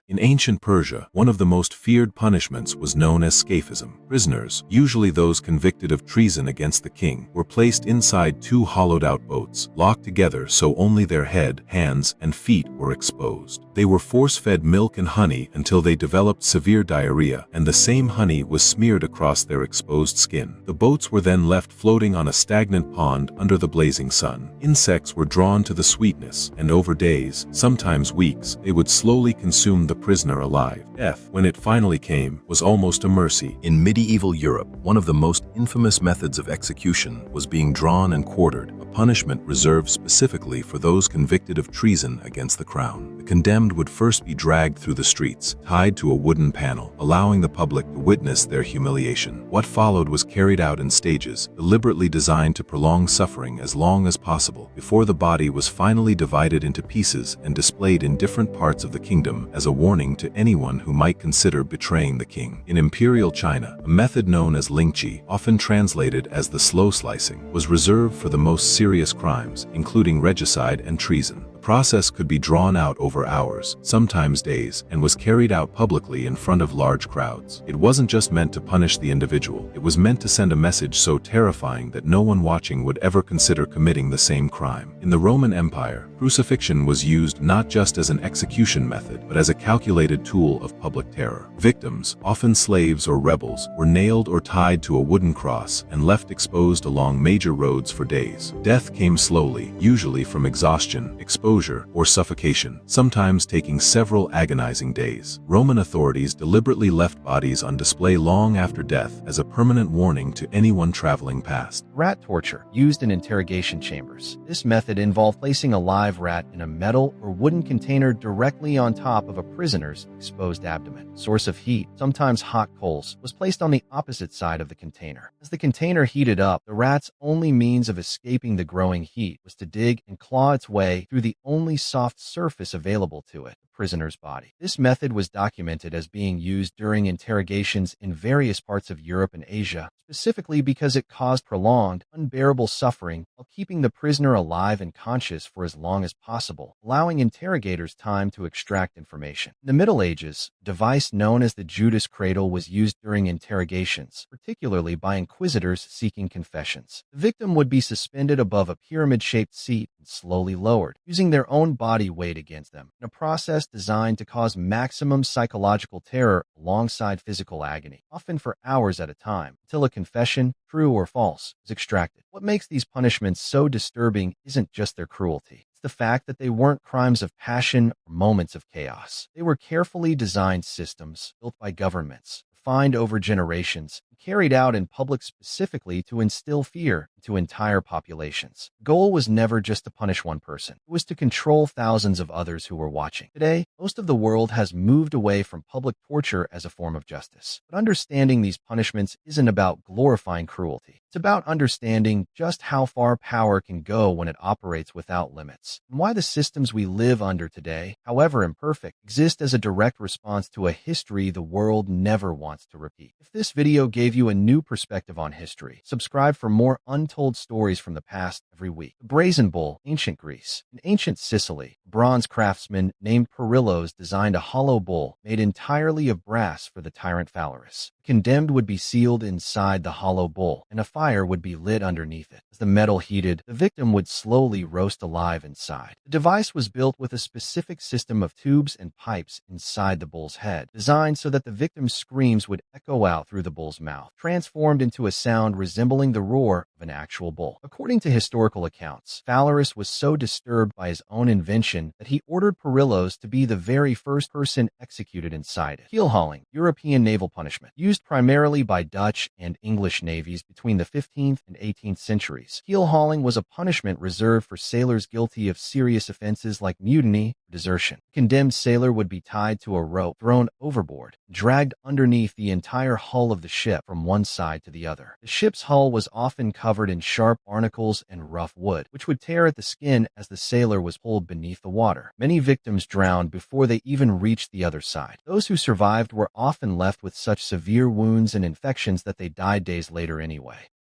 In ancient Persia, one of the most feared punishments was known as scaphism. Prisoners, usually those convicted of treason against the king, were placed inside two hollowed-out boats, locked together so only their head, hands, and feet were exposed. They were force-fed milk and honey until they developed severe diarrhea, and the same honey was smeared across their exposed skin. The boats were then left floating on a stagnant pond under the blazing sun. Insects were drawn to the sweetness, and over days, sometimes weeks, they would slowly consume the prisoner alive. Death, when it finally came, was almost a mercy. In medieval Europe, one of the most infamous methods of execution was being drawn and quartered, a punishment reserved specifically for those convicted of treason against the crown. The condemned would first be dragged through the streets, tied to a wooden panel, allowing the public to witness their humiliation. What followed was carried out in stages, deliberately designed to prolong suffering as long as possible, before the body was finally divided into pieces and displayed in different parts of the kingdom as a warning to anyone who might consider betraying the king. In Imperial China, a method known as Lingchi, often translated as the slow slicing, was reserved for the most serious crimes, including regicide and treason. The process could be drawn out over hours, sometimes days, and was carried out publicly in front of large crowds. It wasn't just meant to punish the individual, it was meant to send a message so terrifying that no one watching would ever consider committing the same crime. In the Roman Empire, crucifixion was used not just as an execution method, but as a calculated tool of public terror. Victims, often slaves or rebels, were nailed or tied to a wooden cross and left exposed along major roads for days. Death came slowly, usually from exhaustion, exposure, or suffocation, sometimes taking several agonizing days. Roman authorities deliberately left bodies on display long after death as a permanent warning to anyone traveling past. Rat torture, used in interrogation chambers. This method involved placing a live rat in a metal or wooden container directly on top of a prisoner's exposed abdomen. Source of heat, sometimes hot coals, was placed on the opposite side of the container. As the container heated up, the rat's only means of escaping the growing heat was to dig and claw its way through the only soft surface available to it, the prisoner's body. This method was documented as being used during interrogations in various parts of Europe and Asia, specifically because it caused prolonged, unbearable suffering while keeping the prisoner alive and conscious for as long as possible, allowing interrogators time to extract information. In the Middle Ages, a device known as the Judas Cradle was used during interrogations, particularly by inquisitors seeking confessions. The victim would be suspended above a pyramid-shaped seat and slowly lowered, using their own body weight against them, in a process designed to cause maximum psychological terror alongside physical agony, often for hours at a time, until a confession, true or false, is extracted. What makes these punishments so disturbing isn't just their cruelty. It's the fact that they weren't crimes of passion or moments of chaos. They were carefully designed systems built by governments, refined over generations, and carried out in public specifically to instill fear into entire populations. The goal was never just to punish one person. It was to control thousands of others who were watching. Today, most of the world has moved away from public torture as a form of justice. But understanding these punishments isn't about glorifying cruelty. It's about understanding just how far power can go when it operates without limits, and why the systems we live under today, however imperfect, exist as a direct response to a history the world never wants to repeat. If this video gave you a new perspective on history, subscribe for more untold stories from the past every week. The Brazen Bull, Ancient Greece. In ancient Sicily, a bronze craftsman named Perillos designed a hollow bull made entirely of brass for the tyrant Phalaris. The condemned would be sealed inside the hollow bull, and a fire would be lit underneath it. As the metal heated, the victim would slowly roast alive inside. The device was built with a specific system of tubes and pipes inside the bull's head, designed so that the victim's screams would echo out through the bull's mouth, transformed into a sound resembling the roar of an actual bull. According to historical accounts, Phalaris was so disturbed by his own invention that he ordered Perillos to be the very first person executed inside it. Keelhauling, European naval punishment, used primarily by Dutch and English navies between the 15th and 18th centuries. Keelhauling was a punishment reserved for sailors guilty of serious offenses like mutiny or desertion. A condemned sailor would be tied to a rope, thrown overboard, dragged underneath the entire hull of the ship from one side to the other. The ship's hull was often covered in sharp barnacles and rough wood, which would tear at the skin as the sailor was pulled beneath the water. Many victims drowned before they even reached the other side. Those who survived were often left with such severe wounds and infections that they died days later anyway.